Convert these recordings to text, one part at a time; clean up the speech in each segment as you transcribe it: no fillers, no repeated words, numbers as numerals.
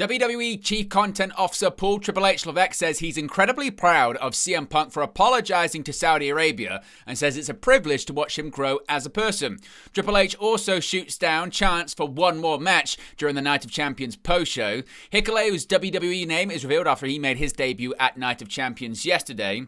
WWE Chief Content Officer Paul Triple H Levesque says he's incredibly proud of CM Punk for apologizing to Saudi Arabia and says it's a privilege to watch him grow as a person. Triple H also shoots down chants for one more match during the Night of Champions post-show. Hikuleo's WWE name is revealed after he made his debut at Night of Champions yesterday.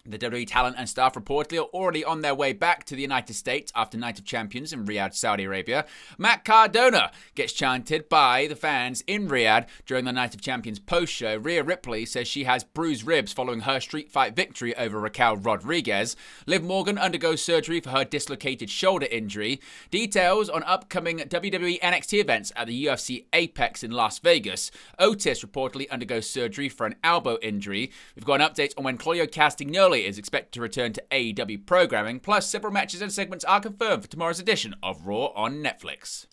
The WWE talent and staff reportedly are already on their way back to the United States after Night of Champions in Riyadh, Saudi Arabia. Matt Cardona gets chanted by the fans in Riyadh during the Night of Champions post-show. Rhea Ripley says she has bruised ribs following her street fight victory over Raquel Rodriguez. Liv Morgan undergoes surgery for her dislocated shoulder injury. Details on upcoming WWE NXT events at the UFC Apex in Las Vegas. Otus reportedly undergoes surgery for an elbow injury. We've got an update on when Claudio Castagnoli is expected to return to AEW programming, plus several matches and segments are confirmed for tomorrow's edition of Raw on Netflix.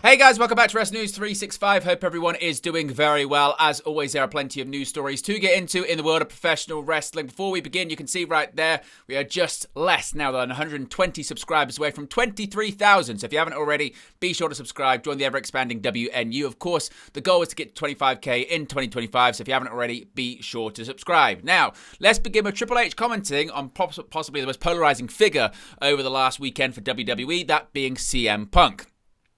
Hey guys, welcome back to Wrestling News 365. Hope everyone is doing very well. As always, there are plenty of news stories to get into in the world of professional wrestling. Before we begin, you can see right there, we are just less now than 120 subscribers away from 23,000. So if you haven't already, be sure to subscribe. Join the ever-expanding WNU. Of course, the goal is to get to 25k in 2025. So if you haven't already, be sure to subscribe. Now, let's begin with Triple H commenting on possibly the most polarizing figure over the last weekend for WWE, that being CM Punk.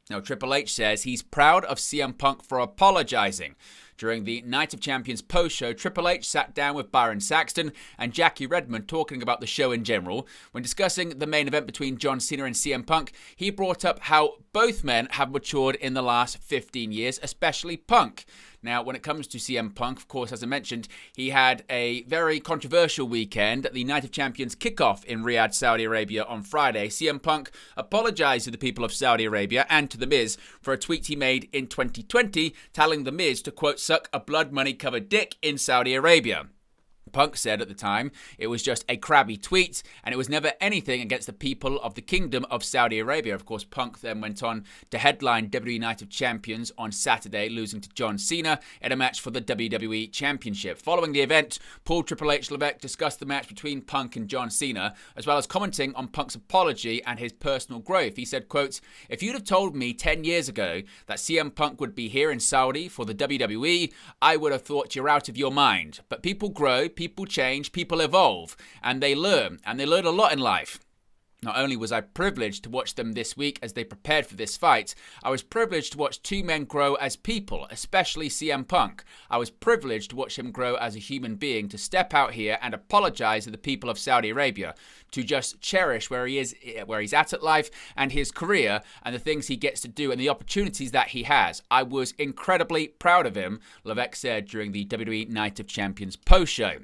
Now, Triple H says he's proud of CM Punk for apologizing. During the Night of Champions post-show, Triple H sat down with Byron Saxton and Jackie Redmond talking about the show in general. When discussing the main event between John Cena and CM Punk, he brought up how both men have matured in the last 15 years, especially Punk. Now, when it comes to CM Punk, of course, as I mentioned, he had a very controversial weekend at the Night of Champions kickoff in Riyadh, Saudi Arabia on Friday. CM Punk apologized to the people of Saudi Arabia and to The Miz for a tweet he made in 2020, telling The Miz to, quote, suck a blood money covered dick in Saudi Arabia. Punk said at the time it was just a crabby tweet and it was never anything against the people of the Kingdom of Saudi Arabia. Of course, Punk then went on to headline WWE Night of Champions on Saturday, losing to John Cena in a match for the WWE Championship. Following the event, Paul Triple H Levesque discussed the match between Punk and John Cena, as well as commenting on Punk's apology and his personal growth. He said, quote, if you'd have told me 10 years ago that CM Punk would be here in Saudi for the WWE, I would have thought you're out of your mind. But people grow, people change, people evolve, and they learn a lot in life. Not only was I privileged to watch them this week as they prepared for this fight, I was privileged to watch two men grow as people, especially CM Punk. I was privileged to watch him grow as a human being, to step out here and apologize to the people of Saudi Arabia, to just cherish where he's at life and his career and the things he gets to do and the opportunities that he has. I was incredibly proud of him, Levesque said during the WWE Night of Champions post-show.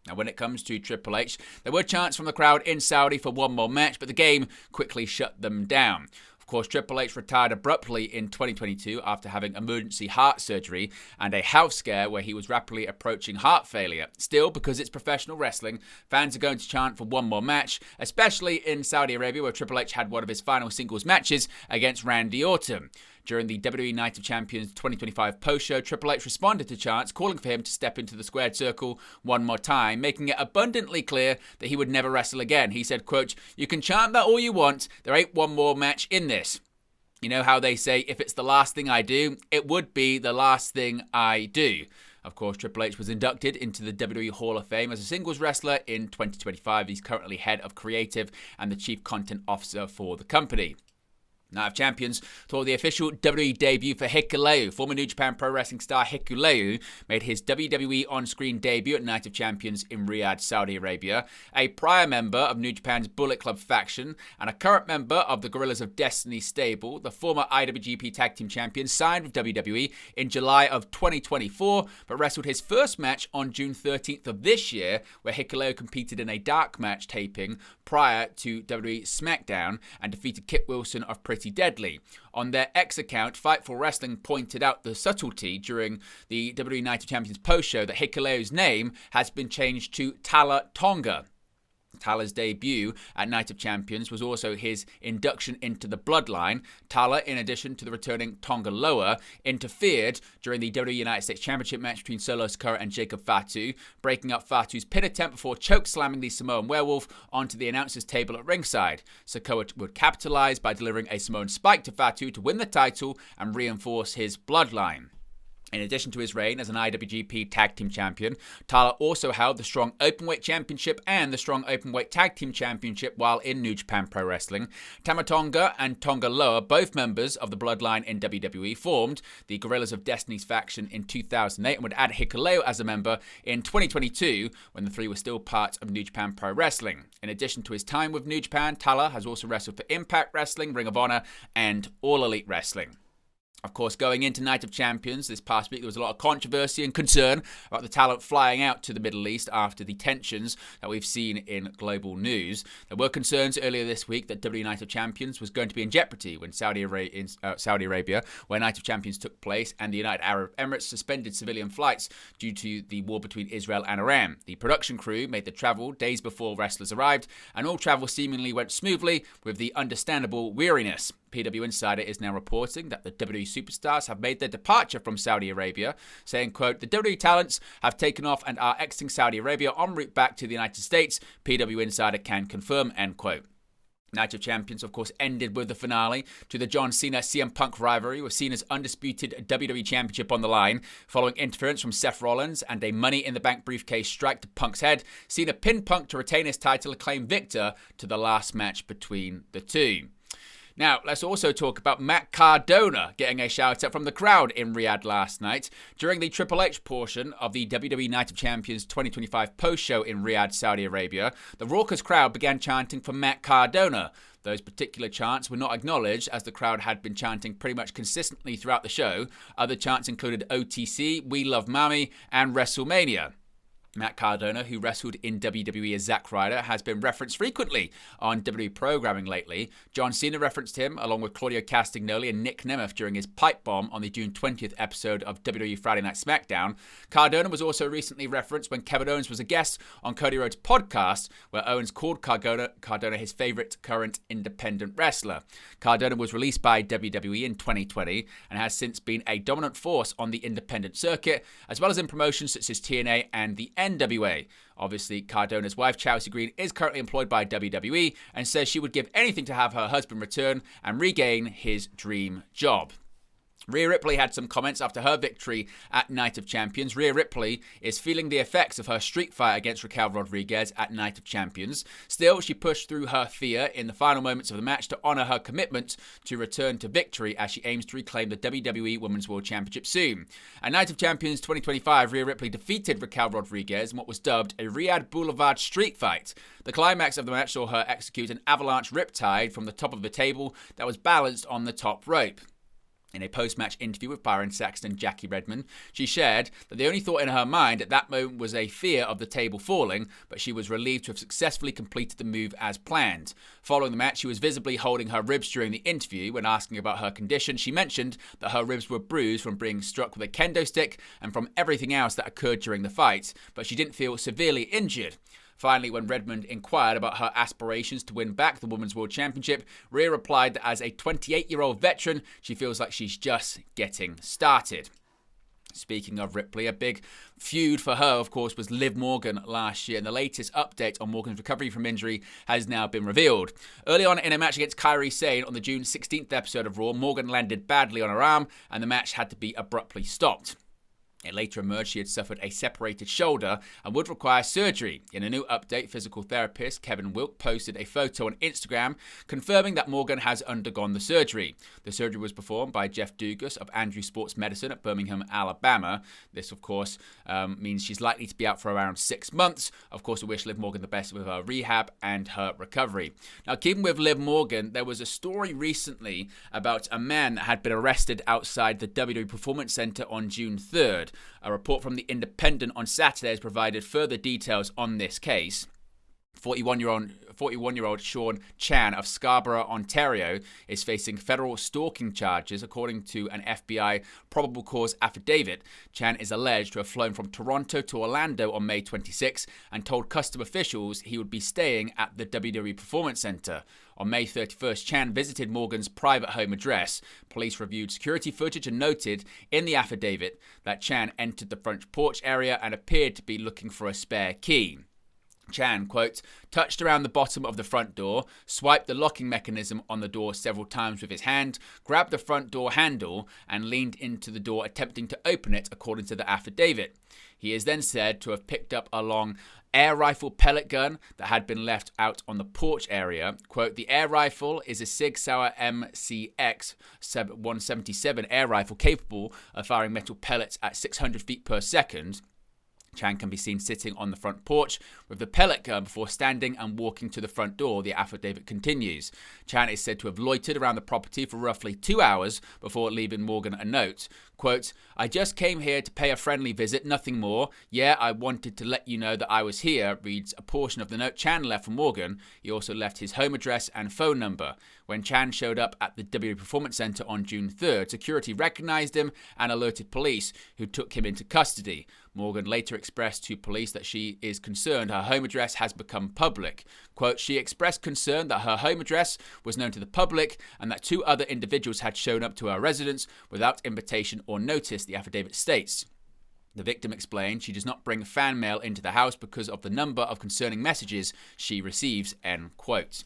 Now, when it comes to Triple H, there were chants from the crowd in Saudi for one more match, but the game quickly shut them down. Of course, Triple H retired abruptly in 2022 after having emergency heart surgery and a health scare where he was rapidly approaching heart failure. Still, because it's professional wrestling, fans are going to chant for one more match, especially in Saudi Arabia, where Triple H had one of his final singles matches against Randy Orton. During the WWE Night of Champions 2025 post-show, Triple H responded to chants, calling for him to step into the squared circle one more time, making it abundantly clear that he would never wrestle again. He said, quote, you can chant that all you want, there ain't one more match in this. You know how they say, if it's the last thing I do, it would be the last thing I do. Of course, Triple H was inducted into the WWE Hall of Fame as a singles wrestler in 2025. He's currently head of creative and the chief content officer for the company. Night of Champions saw the official WWE debut for Hikuleo. Former New Japan Pro Wrestling star Hikuleo made his WWE on-screen debut at Night of Champions in Riyadh, Saudi Arabia. A prior member of New Japan's Bullet Club faction and a current member of the Gorillas of Destiny stable, the former IWGP Tag Team Champion signed with WWE in July of 2024, but wrestled his first match on June 13th of this year, where Hikuleo competed in a dark match taping prior to WWE SmackDown and defeated Kit Wilson of Pretty Deadly. On their X account, Fightful Wrestling pointed out the subtlety during the WWE Night of Champions post-show that Hikuleo's name has been changed to Tala Tonga. Tala's debut at Night of Champions was also his induction into the Bloodline. Tala, in addition to the returning Tonga Loa, interfered during the WWE United States Championship match between Solo Sikoa and Jacob Fatu, breaking up Fatu's pin attempt before choke-slamming the Samoan Werewolf onto the announcer's table at ringside. Sikoa would capitalize by delivering a Samoan spike to Fatu to win the title and reinforce his bloodline. In addition to his reign as an IWGP Tag Team Champion, Tala also held the Strong Openweight Championship and the Strong Openweight Tag Team Championship while in New Japan Pro Wrestling. Tama Tonga and Tonga Loa, both members of the Bloodline in WWE, formed the Guerrillas of Destiny's faction in 2008 and would add Hikuleo as a member in 2022 when the three were still part of New Japan Pro Wrestling. In addition to his time with New Japan, Tala has also wrestled for Impact Wrestling, Ring of Honor, and All Elite Wrestling. Of course, going into Night of Champions this past week, there was a lot of controversy and concern about the talent flying out to the Middle East after the tensions that we've seen in global news. There were concerns earlier this week that WWE Night of Champions was going to be in jeopardy when Saudi Arabia, where Night of Champions took place, and the United Arab Emirates suspended civilian flights due to the war between Israel and Iran. The production crew made the travel days before wrestlers arrived, and all travel seemingly went smoothly with the understandable weariness. PW Insider is now reporting that the WWE superstars have made their departure from Saudi Arabia, saying, quote, "The WWE talents have taken off and are exiting Saudi Arabia en route back to the United States. PW Insider can confirm," end quote. Night of Champions, of course, ended with the finale to the John Cena-CM Punk rivalry, with Cena's undisputed WWE Championship on the line. Following interference from Seth Rollins and a Money in the Bank briefcase strike to Punk's head, Cena pinned Punk to retain his title and claim victor to the last match between the two. Now, let's also talk about Matt Cardona getting a shout-out from the crowd in Riyadh last night. During the Triple H portion of the WWE Night of Champions 2025 post-show in Riyadh, Saudi Arabia, the raucous crowd began chanting for Matt Cardona. Those particular chants were not acknowledged, as the crowd had been chanting pretty much consistently throughout the show. Other chants included OTC, We Love Mami, and WrestleMania. Matt Cardona, who wrestled in WWE as Zack Ryder, has been referenced frequently on WWE programming lately. John Cena referenced him, along with Claudio Castagnoli and Nick Nemeth during his pipe bomb on the June 20th episode of WWE Friday Night SmackDown. Cardona was also recently referenced when Kevin Owens was a guest on Cody Rhodes' podcast, where Owens called Cardona his favorite current independent wrestler. Cardona was released by WWE in 2020 and has since been a dominant force on the independent circuit, as well as in promotions such as TNA and the NWA. Obviously, Cardona's wife, Chelsea Green, is currently employed by WWE and says she would give anything to have her husband return and regain his dream job. Rhea Ripley had some comments after her victory at Night of Champions. Rhea Ripley is feeling the effects of her street fight against Raquel Rodriguez at Night of Champions. Still, she pushed through her fear in the final moments of the match to honour her commitment to return to victory as she aims to reclaim the WWE Women's World Championship soon. At Night of Champions 2025, Rhea Ripley defeated Raquel Rodriguez in what was dubbed a Riyadh Boulevard street fight. The climax of the match saw her execute an avalanche riptide from the top of the table that was balanced on the top rope. In a post-match interview with Byron Saxton and Jackie Redmond, she shared that the only thought in her mind at that moment was a fear of the table falling, but she was relieved to have successfully completed the move as planned. Following the match, she was visibly holding her ribs during the interview. When asking about her condition, she mentioned that her ribs were bruised from being struck with a kendo stick and from everything else that occurred during the fight, but she didn't feel severely injured. Finally, when Redmond inquired about her aspirations to win back the Women's World Championship, Rhea replied that as a 28-year-old veteran, she feels like she's just getting started. Speaking of Ripley, a big feud for her, of course, was Liv Morgan last year, and the latest update on Morgan's recovery from injury has now been revealed. Early on in a match against Kairi Sane on the June 16th episode of Raw, Morgan landed badly on her arm, and the match had to be abruptly stopped. It later emerged she had suffered a separated shoulder and would require surgery. In a new update, physical therapist Kevin Wilk posted a photo on Instagram confirming that Morgan has undergone the surgery. The surgery was performed by Jeff Dugas of Andrews Sports Medicine at Birmingham, Alabama. This, of course, means she's likely to be out for around 6 months. Of course, we wish Liv Morgan the best with her rehab and her recovery. Now, keeping with Liv Morgan, there was a story recently about a man that had been arrested outside the WWE Performance Center on June 3rd. A report from The Independent on Saturday has provided further details on this case. 41-year-old Sean Chan of Scarborough, Ontario, is facing federal stalking charges, according to an FBI probable cause affidavit. Chan is alleged to have flown from Toronto to Orlando on May 26 and told custom officials he would be staying at the WWE Performance Center. On May 31st, Chan visited Morgan's private home address. Police reviewed security footage and noted in the affidavit that Chan entered the front porch area and appeared to be looking for a spare key. Chan, quote, touched around the bottom of the front door, swiped the locking mechanism on the door several times with his hand, grabbed the front door handle, and leaned into the door attempting to open it, according to the affidavit. He is then said to have picked up a long air rifle pellet gun that had been left out on the porch area. Quote, the air rifle is a Sig Sauer MCX 177 air rifle capable of firing metal pellets at 600 feet per second. Chan can be seen sitting on the front porch with the pellet gun before standing and walking to the front door, the affidavit continues. Chan is said to have loitered around the property for roughly 2 hours before leaving Morgan a note. Quote, I just came here to pay a friendly visit, nothing more. Yeah, I wanted to let you know that I was here, reads a portion of the note Chan left for Morgan. He also left his home address and phone number. When Chan showed up at the WWE Performance Center on June 3rd, security recognized him and alerted police, who took him into custody. Morgan later expressed to police that she is concerned her home address has become public. Quote, she expressed concern that her home address was known to the public and that 2 other individuals had shown up to her residence without invitation or notice, the affidavit states. The victim explained she does not bring fan mail into the house because of the number of concerning messages she receives, end quote.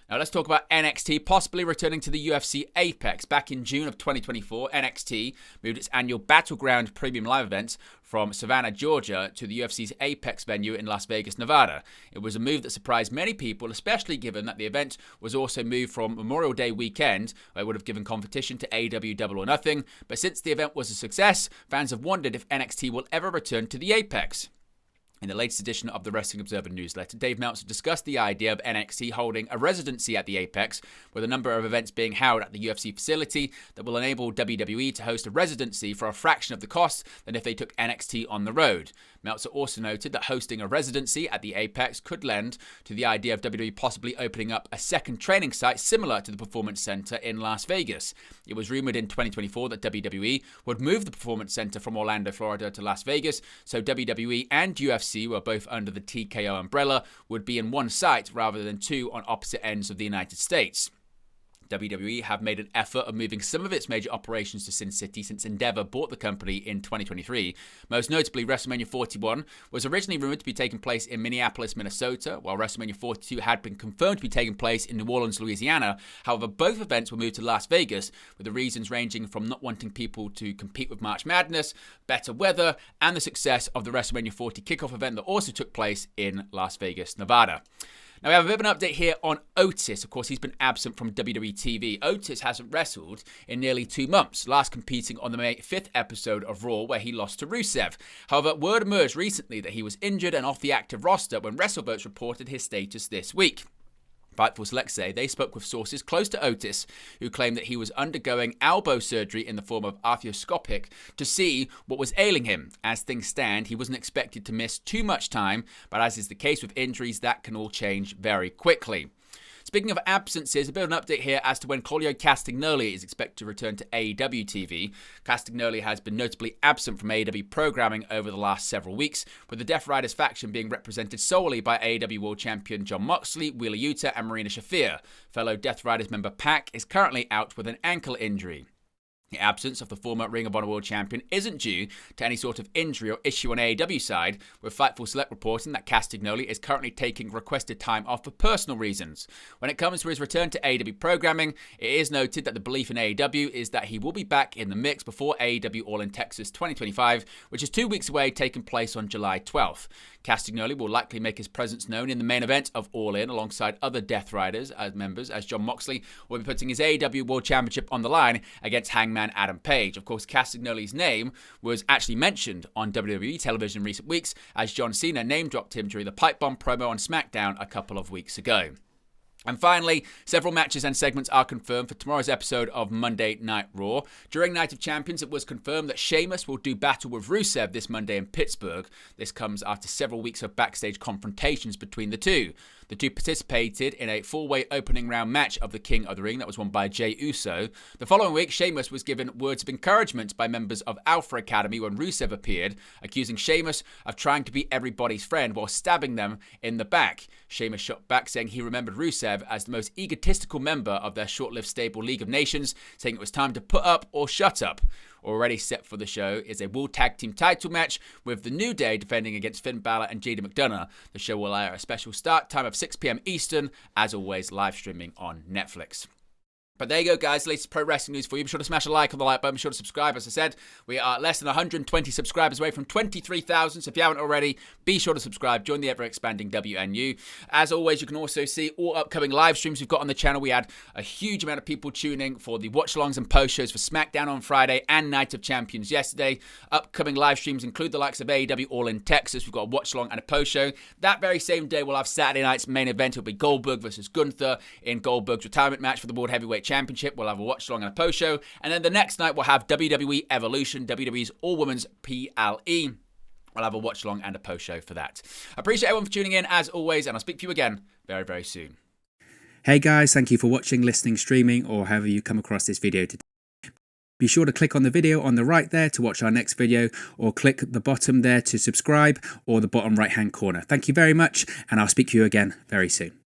Now let's talk about NXT possibly returning to the UFC Apex. Back in June of 2024, NXT moved its annual Battleground Premium Live event from Savannah, Georgia to the UFC's Apex venue in Las Vegas, Nevada. It was a move that surprised many people, especially given that the event was also moved from Memorial Day weekend, where it would have given competition to AEW Double or Nothing. But since the event was a success, fans have wondered if NXT will ever return to the Apex. In the latest edition of the Wrestling Observer newsletter, Dave Meltzer discussed the idea of NXT holding a residency at the Apex, with a number of events being held at the UFC facility that will enable WWE to host a residency for a fraction of the cost than if they took NXT on the road. Meltzer also noted that hosting a residency at the Apex could lend to the idea of WWE possibly opening up a second training site similar to the Performance Center in Las Vegas. It was rumored in 2024 that WWE would move the Performance Center from Orlando, Florida to Las Vegas, so WWE and UFC, who are both under the TKO umbrella, would be in one site rather than 2 on opposite ends of the United States. WWE have made an effort of moving some of its major operations to Sin City since Endeavor bought the company in 2023. Most notably, WrestleMania 41 was originally rumored to be taking place in Minneapolis, Minnesota, while WrestleMania 42 had been confirmed to be taking place in New Orleans, Louisiana. However, both events were moved to Las Vegas, with the reasons ranging from not wanting people to compete with March Madness, better weather, and the success of the WrestleMania 40 kickoff event that also took place in Las Vegas, Nevada. Now, we have a bit of an update here on Otus. Of course, he's been absent from WWE TV. Otus hasn't wrestled in nearly 2 months, last competing on the May 5th episode of Raw, where he lost to Rusev. However, word emerged recently that he was injured and off the active roster when WrestleVotes reported his status this week. Fightful Select say they spoke with sources close to Otus, who claimed that he was undergoing elbow surgery in the form of arthroscopic to see what was ailing him. As things stand, he wasn't expected to miss too much time, but as is the case with injuries, that can all change very quickly. Speaking of absences, a bit of an update here as to when Claudio Castagnoli is expected to return to AEW TV. Castagnoli has been notably absent from AEW programming over the last several weeks, with the Death Riders faction being represented solely by AEW World Champion Jon Moxley, Wheeler Yuta, and Marina Shafir. Fellow Death Riders member Pac is currently out with an ankle injury. The absence of the former Ring of Honor World Champion isn't due to any sort of injury or issue on AEW side, with Fightful Select reporting that Castagnoli is currently taking requested time off for personal reasons. When it comes to his return to AEW programming, it is noted that the belief in AEW is that he will be back in the mix before AEW All in Texas 2025, which is 2 weeks away, taking place on July 12th. Castagnoli will likely make his presence known in the main event of All In alongside other Death Riders as members, as Jon Moxley will be putting his AEW World Championship on the line against Hangman Adam Page. Of course, Castagnoli's name was actually mentioned on WWE television in recent weeks, as John Cena name-dropped him during the Pipe Bomb promo on SmackDown a couple of weeks ago. And finally, several matches and segments are confirmed for tomorrow's episode of Monday Night Raw. During Night of Champions, it was confirmed that Sheamus will do battle with Rusev this Monday in Pittsburgh. This comes after several weeks of backstage confrontations between the two. The two participated in a four-way opening round match of the King of the Ring that was won by Jey Uso. The following week, Sheamus was given words of encouragement by members of Alpha Academy when Rusev appeared, accusing Sheamus of trying to be everybody's friend while stabbing them in the back. Sheamus shot back, saying he remembered Rusev as the most egotistical member of their short-lived stable League of Nations, saying it was time to put up or shut up. Already set for the show is a World Tag Team title match with The New Day defending against Finn Balor and JD McDonough. The show will air at a special start time of 6 p.m. Eastern, as always live streaming on Netflix. But there you go, guys. The latest pro wrestling news for you. Be sure to smash a like on the like button. Be sure to subscribe. As I said, we are less than 120 subscribers away from 23,000. So if you haven't already, be sure to subscribe. Join the ever-expanding WNU. As always, you can also see all upcoming live streams we've got on the channel. We had a huge amount of people tuning for the watch-alongs and post-shows for SmackDown on Friday and Night of Champions yesterday. Upcoming live streams include the likes of AEW All in Texas. We've got a watch-along and a post-show. That very same day, we'll have Saturday night's main event. It'll be Goldberg versus Gunther in Goldberg's retirement match for the World Heavyweight Championship. We'll have a watch along and a post show. And then the next night we'll have WWE Evolution, WWE's all-women's PLE. We'll have a watch along and a post show for that. I appreciate everyone for tuning in as always, and I'll speak to you again very, very soon. Hey guys, thank you for watching, listening, streaming, or however you come across this video today. Be sure to click on the video on the right there to watch our next video, or click the bottom there to subscribe, or the bottom right hand corner. Thank you very much, and I'll speak to you again very soon.